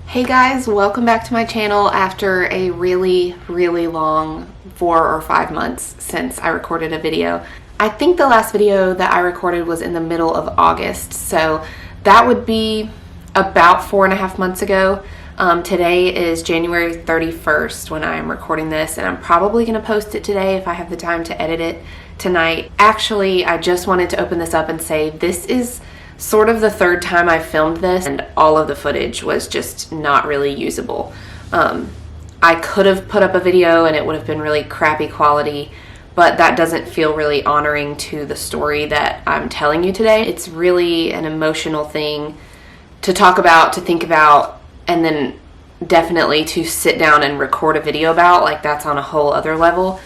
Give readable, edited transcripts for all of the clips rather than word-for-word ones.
Hey guys, welcome back to my channel after a really long 4 or 5 months since I recorded a video. I think the last video that I recorded was in the middle of August, so that would be about 4.5 months ago. Today is January 31st when I'm recording this, and I'm probably going to post it today if I have the time to edit it tonight. Actually, I just wanted to open this up and say this is sort of the third time I filmed this, and all of the footage was just not really usable. I could have put up a video and it would have been really crappy quality, but that doesn't feel really honoring to the story that I'm telling you today. It's really an emotional thing to talk about, to think about, and then definitely to sit down and record a video about. Like, that's on a whole other level.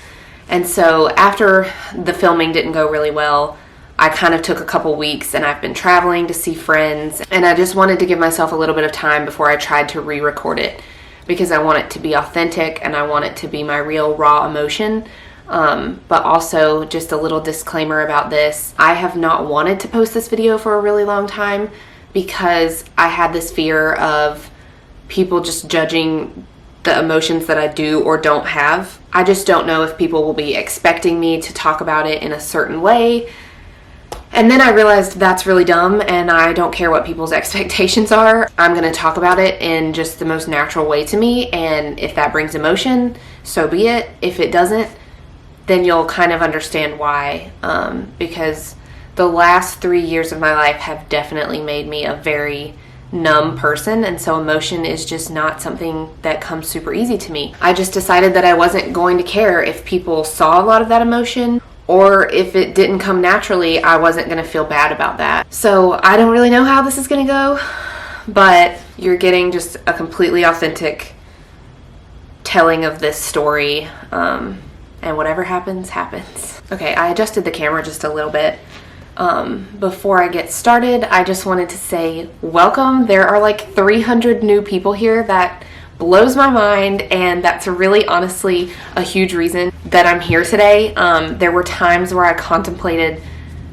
And so after the filming didn't go really well, I kind of took a couple weeks and I've been traveling to see friends, and I just wanted to give myself a little bit of time before I tried to re-record it, because I want it to be authentic and I want it to be my real raw emotion. But also, just a little disclaimer about this, I have not wanted to post this video for a really long time because I had this fear of people just judging the emotions that I do or don't have. I just don't know if people will be expecting me to talk about it in a certain way. And then I realized that's really dumb, and I don't care what people's expectations are. I'm going to talk about it in just the most natural way to me, and if that brings emotion, so be it. If it doesn't, then you'll kind of understand why, because the last 3 years of my life have definitely made me a very numb person, and so emotion is just not something that comes super easy to me. I just decided that I wasn't going to care if people saw a lot of that emotion, or if it didn't come naturally, I wasn't going to feel bad about that. So I don't really know how this is going to go, but you're getting just a completely authentic telling of this story, and whatever happens, happens. Okay, I adjusted the camera just a little bit. Before I get started, I just wanted to say welcome. There are like 300 new people here. That blows my mind, and that's really honestly a huge reason that I'm here today. There were times where I contemplated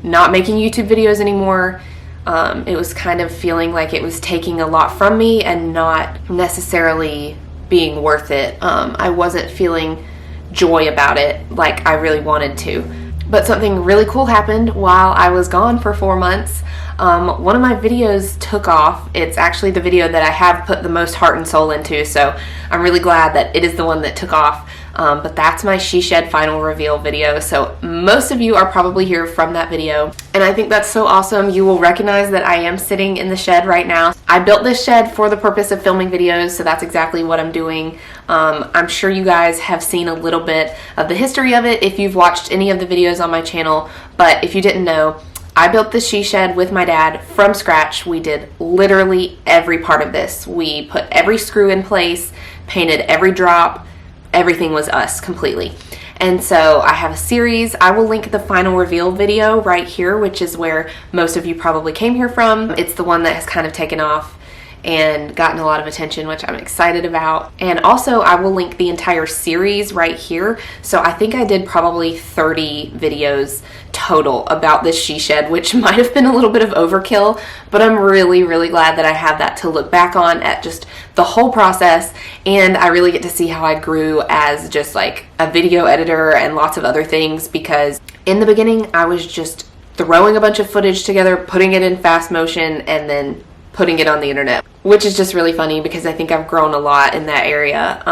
not making YouTube videos anymore. It was kind of feeling like it was taking a lot from me and not necessarily being worth it. I wasn't feeling joy about it like I really wanted to. But something really cool happened while I was gone for 4 months. One of my videos took off. It's actually the video that I have put the most heart and soul into, so I'm really glad that it is the one that took off. But that's my She Shed final reveal video, so most of you are probably here from that video, and I think that's so awesome. You will recognize that I am sitting in the shed right now. I built this shed for the purpose of filming videos, so that's exactly what I'm doing. I'm sure you guys have seen a little bit of the history of it if you've watched any of the videos on my channel, but if you didn't know, I built the She Shed with my dad from scratch. We did literally every part of this. We put every screw in place, painted every drop. Everything was us completely. And so I have a series. I will link the final reveal video right here, which is where most of you probably came here from. It's the one that has kind of taken off and gotten a lot of attention, which I'm excited about. And also I will link the entire series right here. So I think I did probably 30 videos total about this She Shed, which might have been a little bit of overkill, but I'm really glad that I have that to look back on at just the whole process. And I really get to see how I grew as just like a video editor and lots of other things, because in the beginning I was just throwing a bunch of footage together, putting it in fast motion, and then putting it on the internet, which is just really funny because I think I've grown a lot in that area.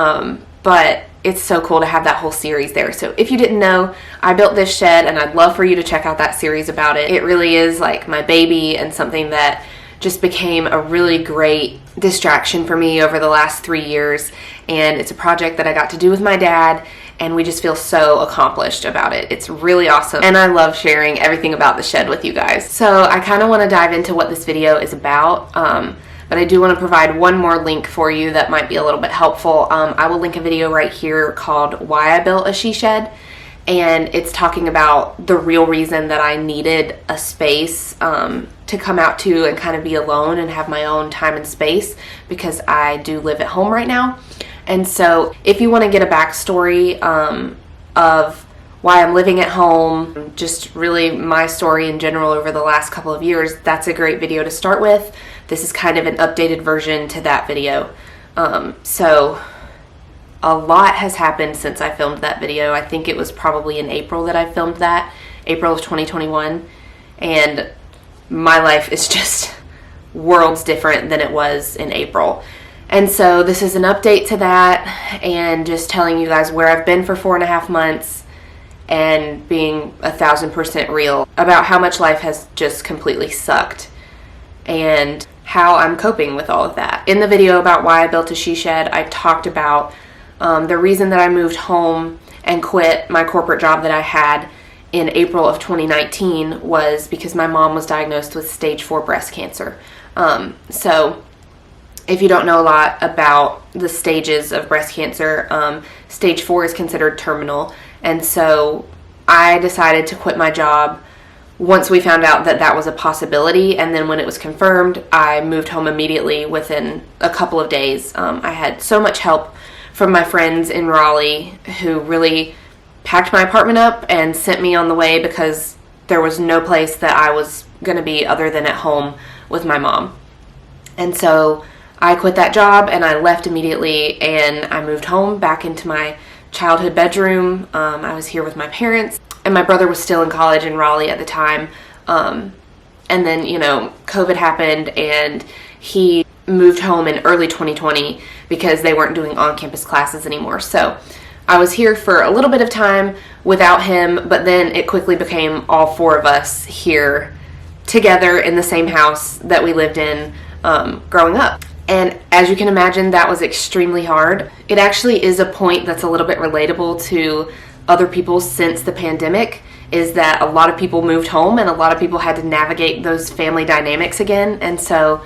But it's so cool to have that whole series there. So if you didn't know, I built this shed, and I'd love for you to check out that series about it. It really is like my baby, and something that just became a really great distraction for me over the last 3 years. And it's a project that I got to do with my dad, and we just feel so accomplished about it. It's really awesome, and I love sharing everything about the shed with you guys. So I kind of want to dive into what this video is about, but I do want to provide one more link for you that might be a little bit helpful. I will link a video right here called Why I Built a She Shed, and it's talking about the real reason that I needed a space to come out to and kind of be alone and have my own time and space, because I do live at home right now. And so if you want to get a backstory of why I'm living at home, just really my story in general over the last couple of years, that's a great video to start with. this is kind of an updated version to that video. So a lot has happened since I filmed that video. I think it was probably in April that I filmed that, April of 2021, and my life is just worlds different than it was in April. And so this is an update to that, and just telling you guys where I've been for 4.5 months, and being 1,000% real about how much life has just completely sucked, and how I'm coping with all of that. In the video about why I built a she shed, I talked about the reason that I moved home and quit my corporate job that I had in April of 2019 was because my mom was diagnosed with stage 4 breast cancer. So if you don't know a lot about the stages of breast cancer, stage 4 is considered terminal. And so I decided to quit my job once we found out that that was a possibility. And then when it was confirmed, I moved home immediately within a couple of days. I had so much help from my friends in Raleigh who really packed my apartment up and sent me on the way, because there was no place that I was going to be other than at home with my mom. And so I quit that job and I left immediately, and I moved home back into my childhood bedroom. I was here with my parents, and my brother was still in college in Raleigh at the time. And then, COVID happened, and he moved home in early 2020 because they weren't doing on-campus classes anymore. So I was here for a little bit of time without him, but then it quickly became all 4 of us here together in the same house that we lived in growing up. And as you can imagine, that was extremely hard. It actually is a point that's a little bit relatable to other people since the pandemic, is that a lot of people moved home and a lot of people had to navigate those family dynamics again. And so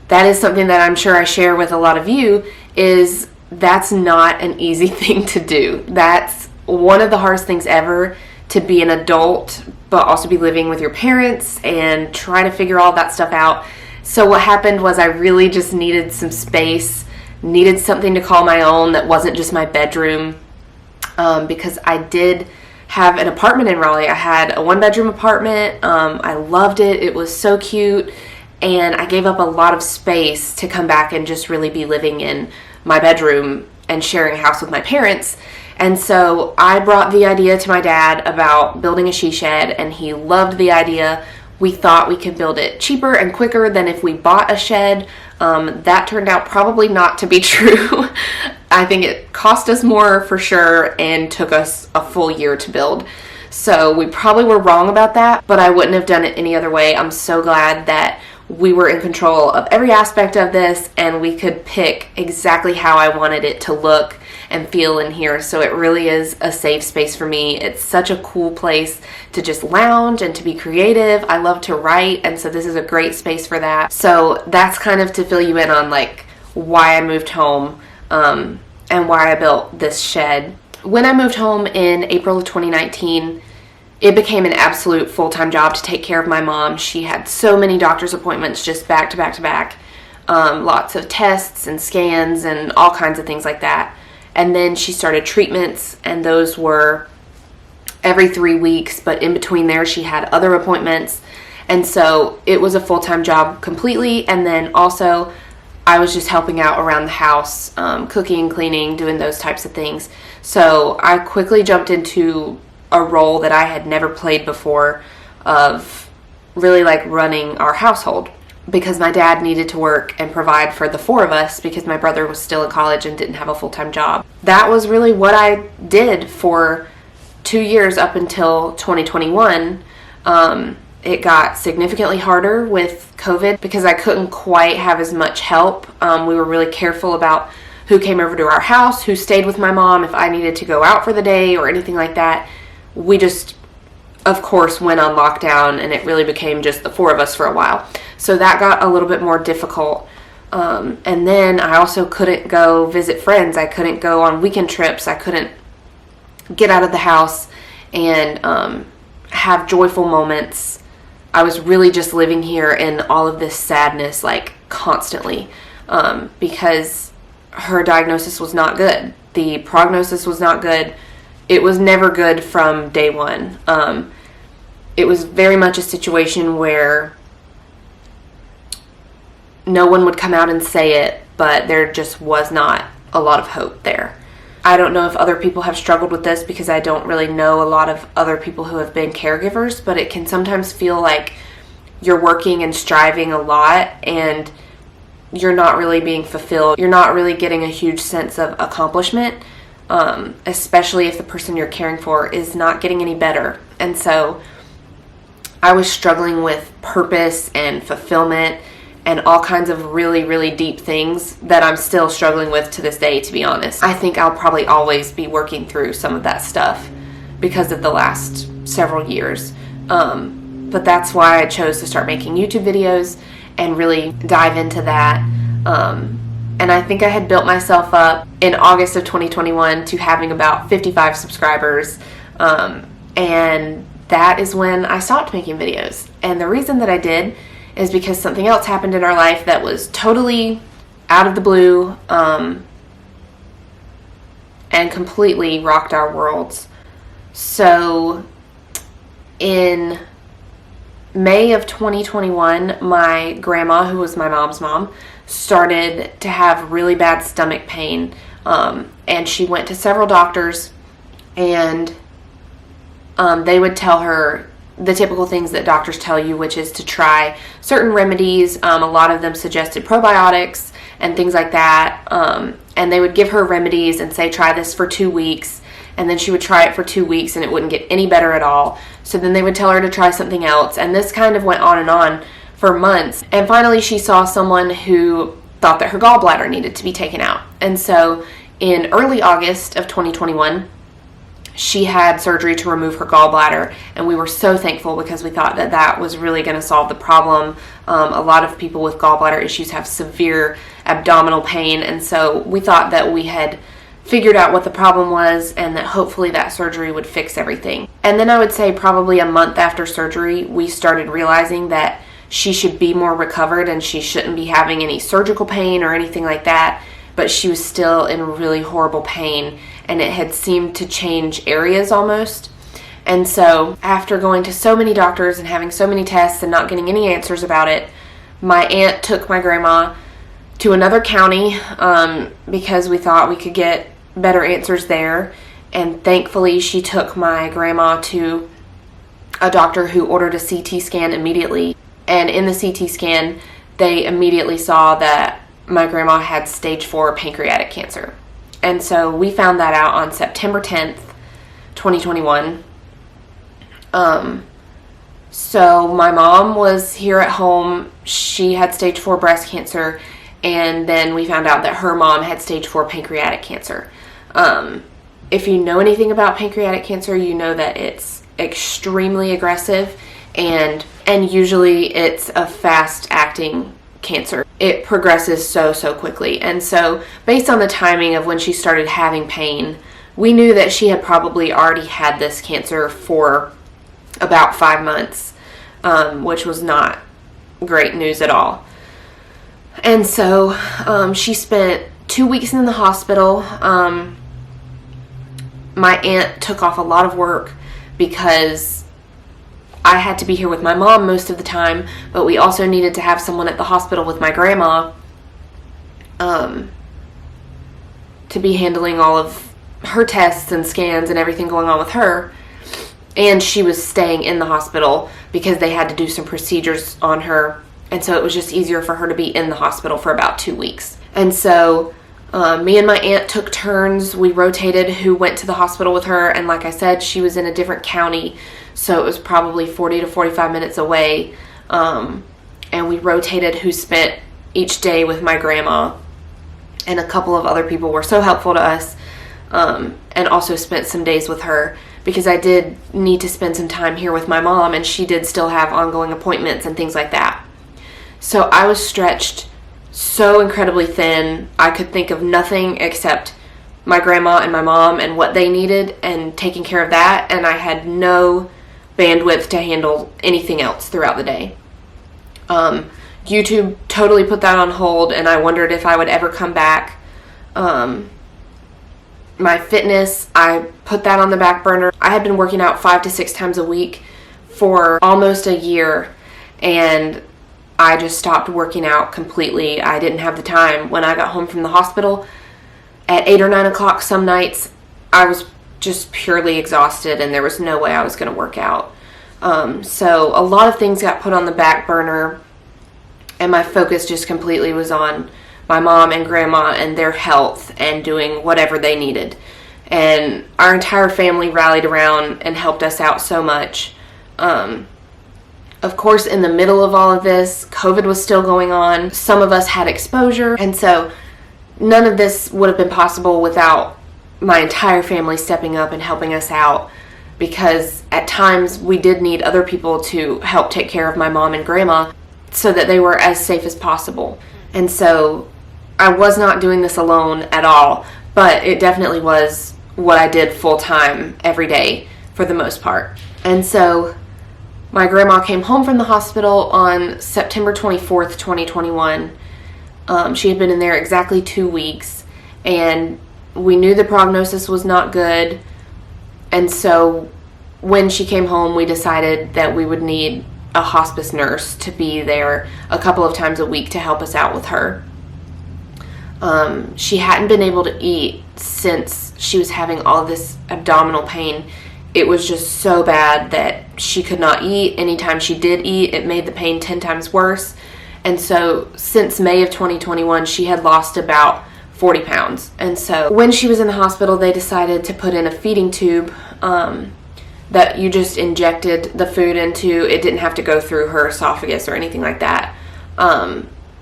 that is something that I'm sure I share with a lot of you, is that's not an easy thing to do. That's one of the hardest things ever, to be an adult, but also be living with your parents and try to figure all that stuff out. So what happened was I really just needed some space, needed something to call my own that wasn't just my bedroom, because I did have an apartment in Raleigh. I had a 1-bedroom apartment. I loved it. It was so cute. And I gave up a lot of space to come back and just really be living in my bedroom and sharing a house with my parents. And so I brought the idea to my dad about building a she shed, and he loved the idea. We thought we could build it cheaper and quicker than if we bought a shed. That turned out probably not to be true. I think it cost us more for sure and took us a full year to build. So we probably were wrong about that, but I wouldn't have done it any other way. I'm so glad that we were in control of every aspect of this, and we could pick exactly how I wanted it to look and feel in here. So it really is a safe space for me. It's such a cool place to just lounge and to be creative. I love to write, and so this is a great space for that. So that's kind of to fill you in on like why I moved home, and why I built this shed. When I moved home in April of 2019, it became an absolute full-time job to take care of my mom. She had so many doctor's appointments just back to back to back. Lots of tests and scans and all kinds of things like that. And then she started treatments, and those were every 3 weeks, but in between there she had other appointments. And so it was a full-time job completely. And then also I was just helping out around the house, cooking, cleaning, doing those types of things. So I quickly jumped into a role that I had never played before, of really like running our household, because my dad needed to work and provide for the 4 of us because my brother was still in college and didn't have a full-time job. That was really what I did for 2 years up until 2021. It got significantly harder with COVID because I couldn't quite have as much help. We were really careful about who came over to our house, who stayed with my mom, if I needed to go out for the day or anything like that. We just, of course, went on lockdown, and it really became just the 4 of us for a while. So that got a little bit more difficult. And then I also couldn't go visit friends. I couldn't go on weekend trips. I couldn't get out of the house and have joyful moments. I was really just living here in all of this sadness, like constantly, because her diagnosis was not good. The prognosis was not good. It was never good from day one. It was very much a situation where no one would come out and say it, but there just was not a lot of hope there. I don't know if other people have struggled with this because I don't really know a lot of other people who have been caregivers, but it can sometimes feel like you're working and striving a lot and you're not really being fulfilled. You're not really getting a huge sense of accomplishment, especially if the person you're caring for is not getting any better. And so I was struggling with purpose and fulfillment and all kinds of really, really deep things that I'm still struggling with to this day, to be honest. I think I'll probably always be working through some of that stuff because of the last several years. But that's why I chose to start making YouTube videos and really dive into that. And I think I had built myself up in August of 2021 to having about 55 subscribers. And that is when I stopped making videos. And the reason that I did is because something else happened in our life that was totally out of the blue, and completely rocked our worlds. So in May of 2021, my grandma, who was my mom's mom, started to have really bad stomach pain, and she went to several doctors, and they would tell her the typical things that doctors tell you, which is to try certain remedies. A lot of them suggested probiotics and things like that, and they would give her remedies and say, try this for 2 weeks, and then she would try it for 2 weeks and it wouldn't get any better at all. So then they would tell her to try something else, and this kind of went on and on for months. And finally she saw someone who thought that her gallbladder needed to be taken out. And so in early August of 2021, she had surgery to remove her gallbladder, and we were so thankful because we thought that that was really going to solve the problem. A lot of people with gallbladder issues have severe abdominal pain, and so we thought that we had figured out what the problem was and that hopefully that surgery would fix everything. And then I would say probably a month after surgery, we started realizing that she should be more recovered and she shouldn't be having any surgical pain or anything like that, but she was still in really horrible pain, and it had seemed to change areas almost. And so after going to so many doctors and having so many tests and not getting any answers about it, my aunt took my grandma to another county because we thought we could get better answers there. And thankfully she took my grandma to a doctor who ordered a CT scan immediately. And in the CT scan, they immediately saw that my grandma had stage 4 pancreatic cancer. And so we found that out on September 10th, 2021. So my mom was here at home. She had stage 4 breast cancer, and then we found out that her mom had stage 4 pancreatic cancer. If you know anything about pancreatic cancer, you know that it's extremely aggressive, and usually it's a fast-acting cancer. It progresses so quickly. And so based on the timing of when she started having pain, we knew that she had probably already had this cancer for about 5 months, which was not great news at all. And so she spent 2 weeks in the hospital. My aunt took off a lot of work because I had to be here with my mom most of the time, but we also needed to have someone at the hospital with my grandma to be handling all of her tests and scans and everything going on with her. And she was staying in the hospital because they had to do some procedures on her, and so it was just easier for her to be in the hospital for about 2 weeks. And so me and my aunt took turns. We rotated who went to the hospital with her, and like I said, she was in a different county, so it was probably 40 to 45 minutes away, and we rotated who spent each day with my grandma, and a couple of other people were so helpful to us, and also spent some days with her, because I did need to spend some time here with my mom, and she did still have ongoing appointments and things like that. So I was stretched so incredibly thin. I could think of nothing except my grandma and my mom and what they needed and taking care of that, and I had no bandwidth to handle anything else throughout the day. YouTube totally put that on hold, and I wondered if I would ever come back. My fitness, I put that on the back burner. I had been working out 5 to 6 times a week for almost a year, and I just stopped working out completely. I didn't have the time. When I got home from the hospital at 8 or 9 o'clock some nights, I was just purely exhausted and there was no way I was going to work out. So a lot of things got put on the back burner, and my focus just completely was on my mom and grandma and their health and doing whatever they needed. And our entire family rallied around and helped us out so much. Of course, in the middle of all of this, COVID was still going on. Some of us had exposure, and so none of this would have been possible without my entire family stepping up and helping us out, because at times we did need other people to help take care of my mom and grandma so that they were as safe as possible. And so I was not doing this alone at all, but it definitely was what I did full time every day for the most part. And so my grandma came home from the hospital on September 24th, 2021. She had been in there exactly 2 weeks, and we knew the prognosis was not good. And so when she came home, we decided that we would need a hospice nurse to be there a couple of times a week to help us out with her. She hadn't been able to eat since she was having all this abdominal pain. It was just so bad that she could not eat. Anytime she did eat, it made the pain 10 times worse. And so since May of 2021, she had lost about 40 pounds. And so when she was in the hospital, they decided to put in a feeding tube that you just injected the food into. It didn't have to go through her esophagus or anything like that.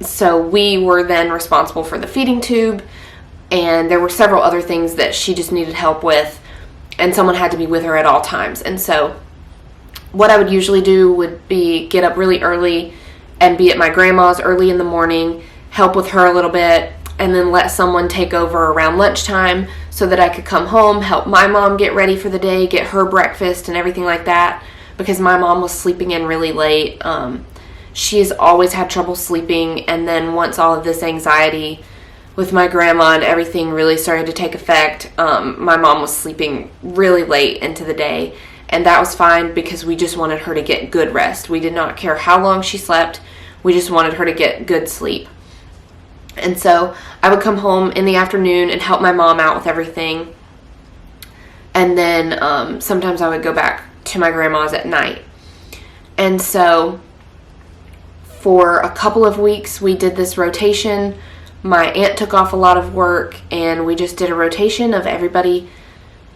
So we were then responsible for the feeding tube, and there were several other things that she just needed help with, and someone had to be with her at all times. And so what I would usually do would be get up really early and be at my grandma's early in the morning, help with her a little bit, and then let someone take over around lunchtime so that I could come home, help my mom get ready for the day, get her breakfast and everything like that, because my mom was sleeping in really late. She has always had trouble sleeping, and then once all of this anxiety with my grandma and everything really started to take effect, my mom was sleeping really late into the day, and that was fine because we just wanted her to get good rest. We did not care how long she slept. We just wanted her to get good sleep. And so I would come home in the afternoon and help my mom out with everything, and then sometimes I would go back to my grandma's at night. And so for a couple of weeks we did this rotation. My aunt took off a lot of work, and we just did a rotation of everybody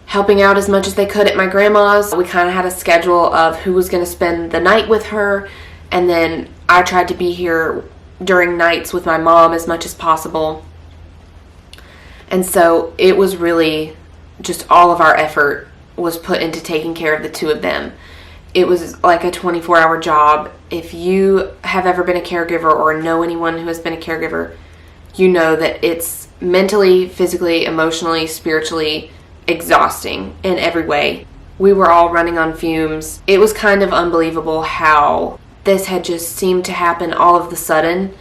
helping out as much as they could at my grandma's. We kind of had a schedule of who was going to spend the night with her, and then I tried to be here during nights with my mom as much as possible. And so it was really just all of our effort was put into taking care of the two of them. It was like a 24-hour job. If you have ever been a caregiver or know anyone who has been a caregiver, you know that it's mentally, physically, emotionally, spiritually exhausting in every way. We were all running on fumes. It was kind of unbelievable how this had just seemed to happen all of the sudden.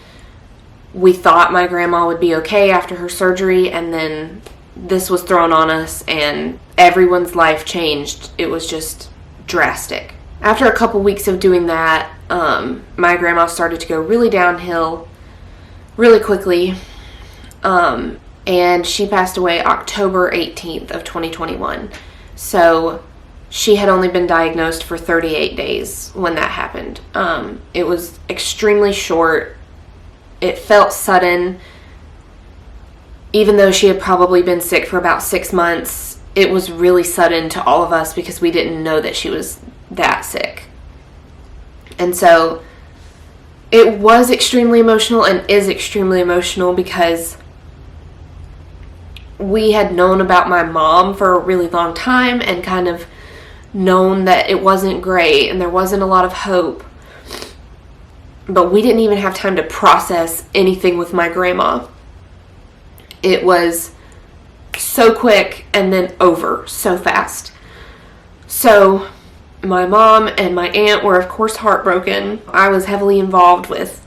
We thought my grandma would be okay after her surgery, and then this was thrown on us, and everyone's life changed. It was just drastic. After a couple weeks of doing that, my grandma started to go really downhill really quickly, and she passed away October 18th of 2021. So she had only been diagnosed for 38 days when that happened. It was extremely short. It felt sudden. Even though she had probably been sick for about 6 months, it was really sudden to all of us because we didn't know that she was that sick. And so it was extremely emotional and is extremely emotional because we had known about my mom for a really long time and kind of known that it wasn't great and there wasn't a lot of hope. But we didn't even have time to process anything with my grandma. It was so quick and then over so fast. So my mom and my aunt were of course heartbroken. I was heavily involved with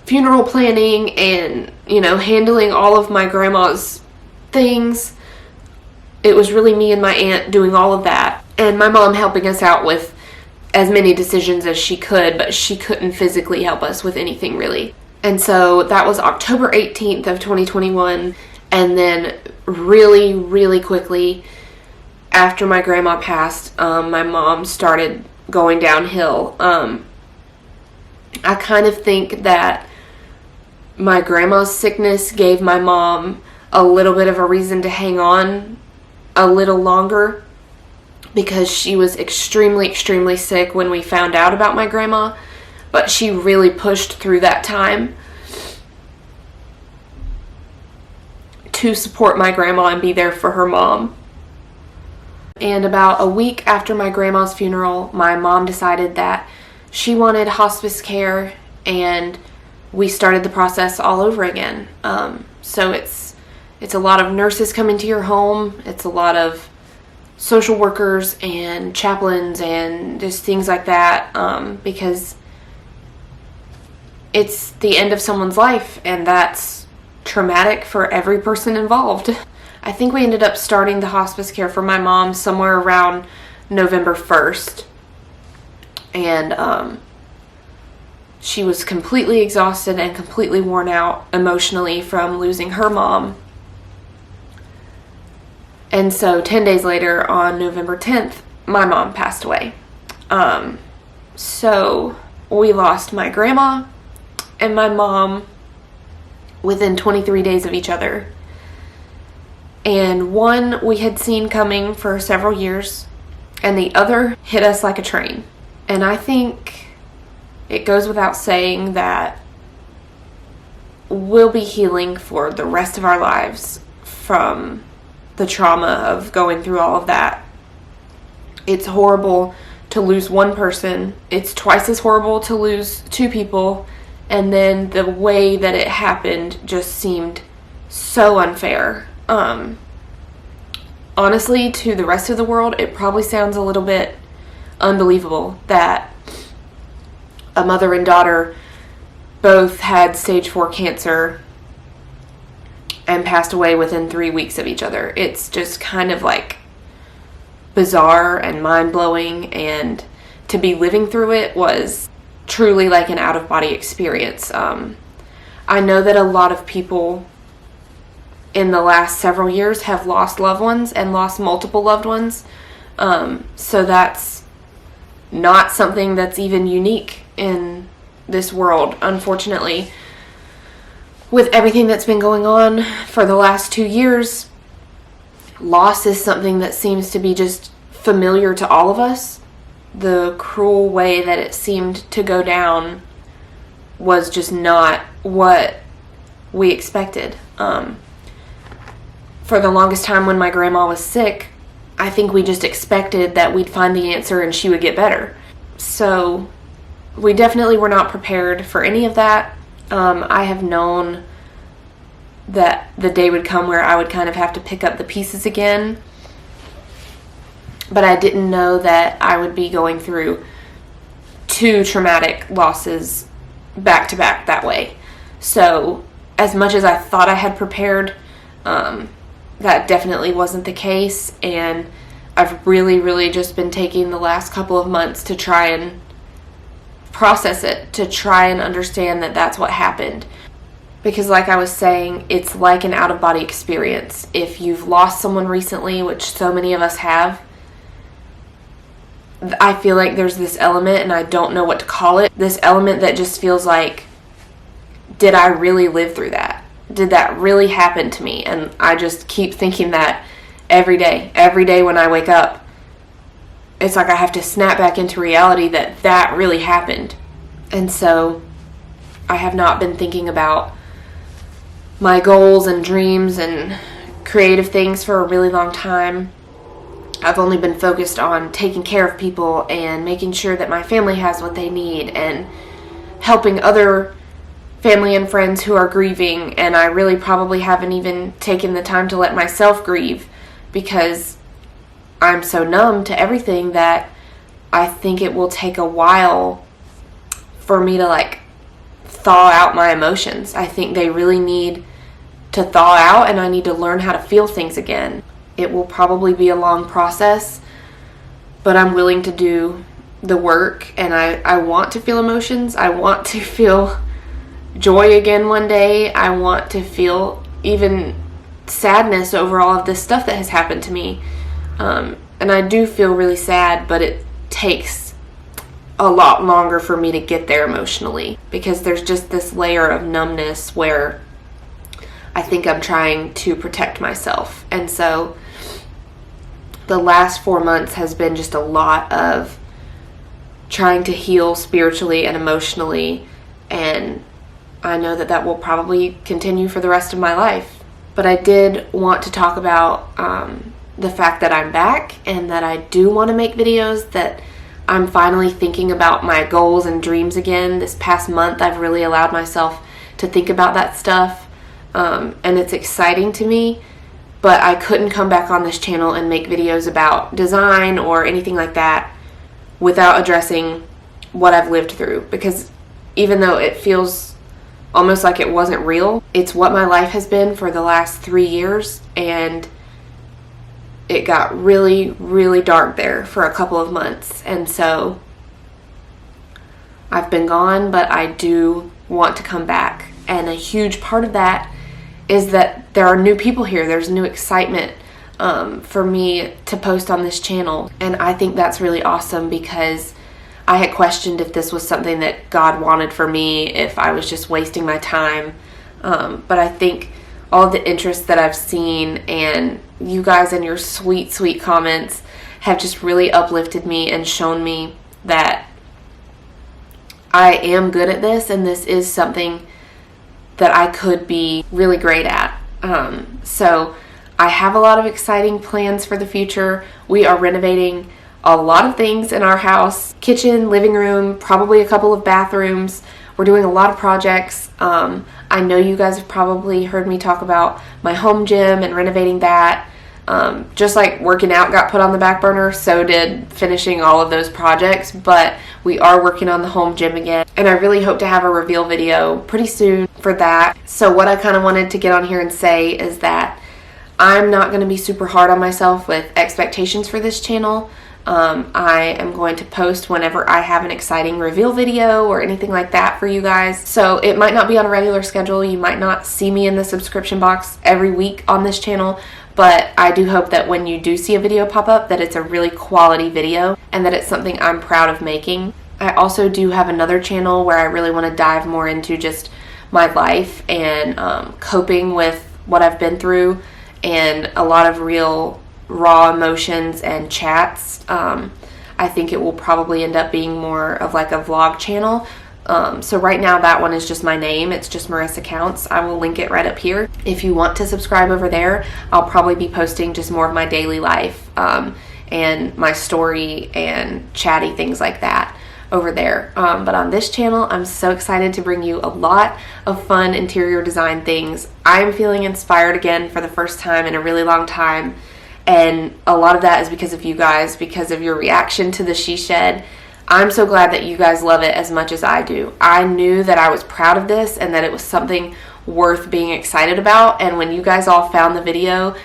funeral planning and, handling all of my grandma's things. It was really me and my aunt doing all of that, and my mom helping us out with as many decisions as she could, but she couldn't physically help us with anything really. And so that was October 18th of 2021. And then really, really quickly after my grandma passed, my mom started going downhill. I kind of think that my grandma's sickness gave my mom a little bit of a reason to hang on a little longer, because she was extremely, extremely sick when we found out about my grandma, but she really pushed through that time to support my grandma and be there for her mom. And about a week after my grandma's funeral, my mom decided that she wanted hospice care, and we started the process all over again. So it's a lot of nurses coming to your home. It's a lot of social workers and chaplains and just things like that, because it's the end of someone's life, and that's traumatic for every person involved. I think we ended up starting the hospice care for my mom somewhere around November 1st. And she was completely exhausted and completely worn out emotionally from losing her mom. And so 10 days later, on November 10th, my mom passed away. So we lost my grandma and my mom within 23 days of each other. And one we had seen coming for several years, and the other hit us like a train. And I think it goes without saying that we'll be healing for the rest of our lives from the trauma of going through all of that. It's horrible to lose one person. It's twice as horrible to lose two people. And then the way that it happened just seemed so unfair. Honestly, to the rest of the world, it probably sounds a little bit unbelievable that a mother and daughter both had stage 4 cancer and passed away within 3 weeks of each other. It's just kind of like bizarre and mind-blowing, and to be living through it was truly like an out-of-body experience. I know that a lot of people in the last several years have lost loved ones and lost multiple loved ones. So that's not something that's even unique in this world, unfortunately. With everything that's been going on for the last 2 years, loss is something that seems to be just familiar to all of us. The cruel way that it seemed to go down was just not what we expected. For the longest time when my grandma was sick, I think we just expected that we'd find the answer and she would get better. So we definitely were not prepared for any of that. I have known that the day would come where I would kind of have to pick up the pieces again, but I didn't know that I would be going through 2 traumatic losses back to back that way. So as much as I thought I had prepared, that definitely wasn't the case, and I've really just been taking the last couple of months to try and process it, to try and understand that that's what happened. Because like I was saying, it's like an out-of-body experience. If you've lost someone recently, which so many of us have, I feel like there's this element, and I don't know what to call it, this element that just feels like, did I really live through that? Did that really happen to me? And I just keep thinking that every day when I wake up. It's like I have to snap back into reality that that really happened. And so I have not been thinking about my goals and dreams and creative things for a really long time. I've only been focused on taking care of people and making sure that my family has what they need and helping other family and friends who are grieving. And I really probably haven't even taken the time to let myself grieve, because I'm so numb to everything that I think it will take a while for me to like thaw out my emotions. I think they really need to thaw out, and I need to learn how to feel things again. It will probably be a long process, but I'm willing to do the work, and I want to feel emotions. I want to feel joy again one day. I want to feel even sadness over all of this stuff that has happened to me. And I do feel really sad, but it takes a lot longer for me to get there emotionally, because there's just this layer of numbness where I think I'm trying to protect myself. And so the last 4 months has been just a lot of trying to heal spiritually and emotionally, and I know that that will probably continue for the rest of my life. But I did want to talk about the fact that I'm back and that I do want to make videos, that I'm finally thinking about my goals and dreams again. This past month, I've really allowed myself to think about that stuff, and it's exciting to me, but I couldn't come back on this channel and make videos about design or anything like that without addressing what I've lived through, because even though it feels almost like it wasn't real, it's what my life has been for the last 3 years, and it got really, really dark there for a couple of months. And so I've been gone, but I do want to come back. And a huge part of that is that there are new people here. There's new excitement for me to post on this channel. And I think that's really awesome, because I had questioned if this was something that God wanted for me, if I was just wasting my time. But I think all of the interest that I've seen, and you guys and your sweet, sweet comments have just really uplifted me and shown me that I am good at this, and this is something that I could be really great at. So I have a lot of exciting plans for the future. We are renovating a lot of things in our house: kitchen, living room, probably a couple of bathrooms. We're doing a lot of projects. I know you guys have probably heard me talk about my home gym and renovating that. Just like working out got put on the back burner, so did finishing all of those projects, but we are working on the home gym again, and I really hope to have a reveal video pretty soon for that. So what I kind of wanted to get on here and say is that I'm not going to be super hard on myself with expectations for this channel. I am going to post whenever I have an exciting reveal video or anything like that for you guys. So it might not be on a regular schedule. You might not see me in the subscription box every week on this channel, but I do hope that when you do see a video pop up, that it's a really quality video and that it's something I'm proud of making. I also do have another channel where I really want to dive more into just my life and coping with what I've been through, and a lot of real raw emotions and chats. I think it will probably end up being more of like a vlog channel. So right now that one is just my name. It's just Marissa Counts. I will link it right up here. If you want to subscribe over there, I'll probably be posting just more of my daily life and my story and chatty things like that over there. But on this channel, I'm so excited to bring you a lot of fun interior design things. I'm feeling inspired again for the first time in a really long time. And a lot of that is because of you guys, because of your reaction to the she shed. I'm so glad that you guys love it as much as I do. I knew that I was proud of this and that it was something worth being excited about. And when you guys all found the video,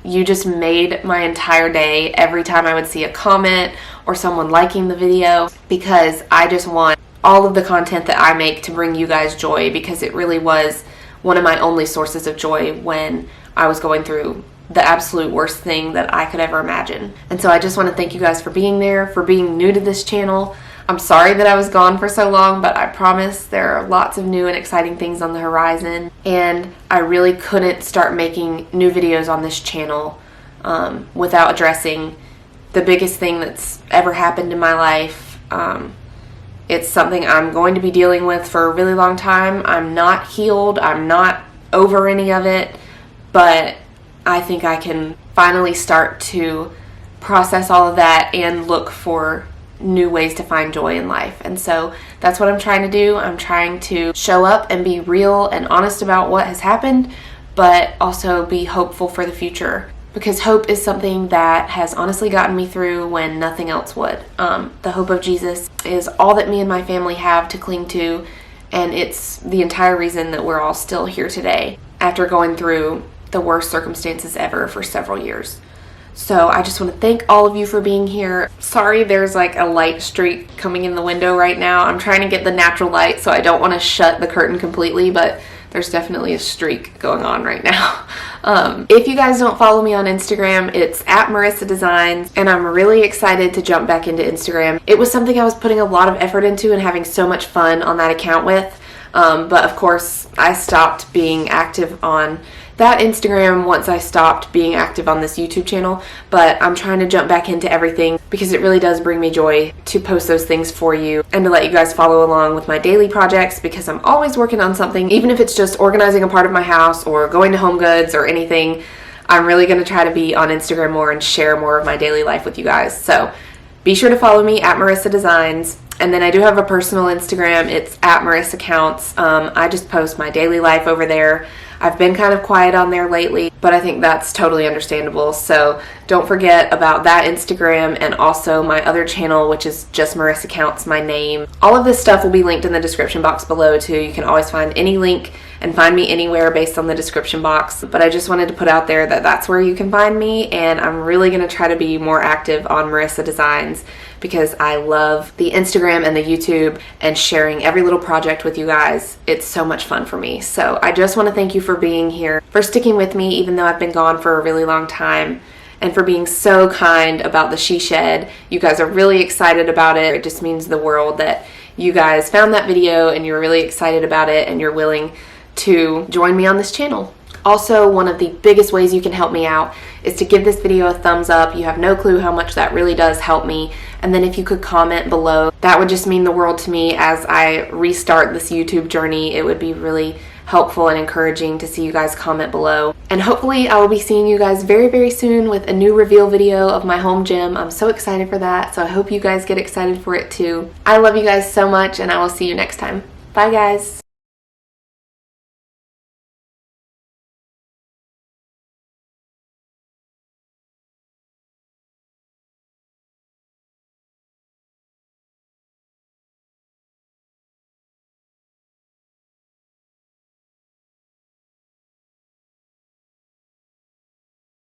you just made my entire day every time I would see a comment or someone liking the video, because I just want all of the content that I make to bring you guys joy, because it really was one of my only sources of joy when I was going through the absolute worst thing that I could ever imagine. And so I just want to thank you guys for being there, for being new to this channel. I'm sorry that I was gone for so long, but I promise there are lots of new and exciting things on the horizon. And I really couldn't start making new videos on this channel without addressing the biggest thing that's ever happened in my life. It's something I'm going to be dealing with for a really long time. I'm not healed. I'm not over any of it, but I think I can finally start to process all of that and look for new ways to find joy in life. And so that's what I'm trying to do. I'm trying to show up and be real and honest about what has happened, but also be hopeful for the future, because hope is something that has honestly gotten me through when nothing else would. The hope of Jesus is all that me and my family have to cling to, and it's the entire reason that we're all still here today after going through the worst circumstances ever for several years. So I just want to thank all of you for being here. Sorry there's like a light streak coming in the window right now. I'm trying to get the natural light, so I don't want to shut the curtain completely, but there's definitely a streak going on right now. If you guys don't follow me on Instagram, it's at Marissa Designs, and I'm really excited to jump back into Instagram. It was something I was putting a lot of effort into and having so much fun on that account with, but of course I stopped being active on that Instagram once I stopped being active on this YouTube channel, but I'm trying to jump back into everything because it really does bring me joy to post those things for you and to let you guys follow along with my daily projects, because I'm always working on something, even if it's just organizing a part of my house or going to Home Goods or anything. I'm really going to try to be on Instagram more and share more of my daily life with you guys. So be sure to follow me at Marissa Designs. And then I do have a personal Instagram. It's at Marissa Counts. I just post my daily life over there. I've been kind of quiet on there lately, but I think that's totally understandable. So don't forget about that Instagram and also my other channel, which is just Marissa Counts, my name. All of this stuff will be linked in the description box below too. You can always find any link and find me anywhere based on the description box. But I just wanted to put out there that that's where you can find me, and I'm really going to try to be more active on Marissa Designs because I love the Instagram and the YouTube and sharing every little project with you guys. It's so much fun for me. So I just want to thank you for being here, for sticking with me even though I've been gone for a really long time, and for being so kind about the she shed. You guys are really excited about it. It just means the world that you guys found that video and you're really excited about it and you're willing to join me on this channel. Also, one of the biggest ways you can help me out is to give this video a thumbs up. You have no clue how much that really does help me. And then if you could comment below, that would just mean the world to me as I restart this YouTube journey. It would be really helpful and encouraging to see you guys comment below. And hopefully I will be seeing you guys very, very soon with a new reveal video of my home gym. I'm so excited for that, so I hope you guys get excited for it too. I love you guys so much, and I will see you next time. Bye guys.